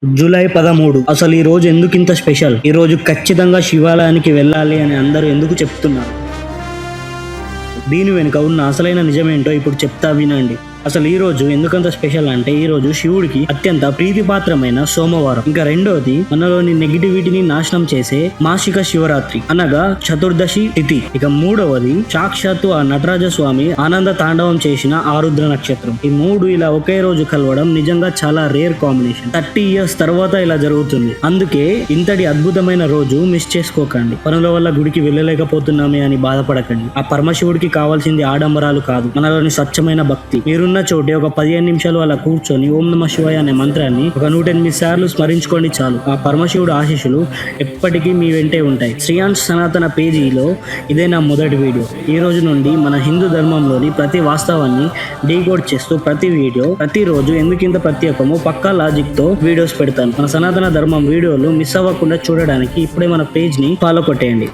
July 13 అసలు ఈ రోజు ఎందుకు ఇంత స్పెషల్? ఈ రోజు ఖచ్చితంగా శివాలయానికి వెళ్ళాలి అని అందరూ ఎందుకు చెప్తున్నారు? దీని వెనుక ఉన్న అసలైన నిజమేంటో ఇప్పుడు చెప్తా వినండి. అసలు ఈ రోజు ఎందుకంత స్పెషల్ అంటే, ఈ రోజు శివుడికి అత్యంత ప్రీతిపాత్రమైన సోమవారం. ఇంకా రెండోది, మనలోని నెగిటివిటీని నాశనం చేసే మాసిక శివరాత్రి అనగా చతుర్దశి తిథి. ఇక మూడవది, సాక్షాత్తు ఆ నటరాజ స్వామి ఆనంద తాండవం చేసిన ఆరుద్ర నక్షత్రం. ఈ మూడు ఇలా ఒకే రోజు కలవడం నిజంగా చాలా రేర్ కాంబినేషన్. 30 years తర్వాత ఇలా జరుగుతుంది. అందుకే ఇంతటి అద్భుతమైన రోజు మిస్ చేసుకోకండి. పనుల వల్ల గుడికి వెళ్ళలేకపోతున్నామే అని బాధపడకండి. ఆ పరమశివుడికి కావాల్సింది ఆడంబరాలు కాదు, మనలోని స్వచ్ఛమైన భక్తి. మీరున్న చోటే ఒక 15 నిమిషాలు అలా కూర్చొని ఓం నమ శివాయ అనే మంత్రాన్ని ఒక 108 సార్లు స్మరించుకోండి చాలు. ఆ పరమశివుడు ఆశీస్సులు ఎప్పటికీ మీ వెంటే ఉంటాయి. శ్రీయాన్స్ సనాతన పేజీలో ఇదే నా మొదటి వీడియో. ఈ రోజు నుండి మన హిందూ ధర్మంలోని ప్రతి వాస్తవాన్ని డీకోడ్ చేస్తూ ప్రతి వీడియో, ప్రతిరోజు ఎందుకింత ప్రత్యేకమో పక్కా లాజిక్ తో వీడియోస్ పెడతాను. మన సనాతన ధర్మం వీడియోలు మిస్ అవ్వకుండా చూడడానికి ఇప్పుడే మన పేజ్ ని ఫాలో కొట్టేయండి.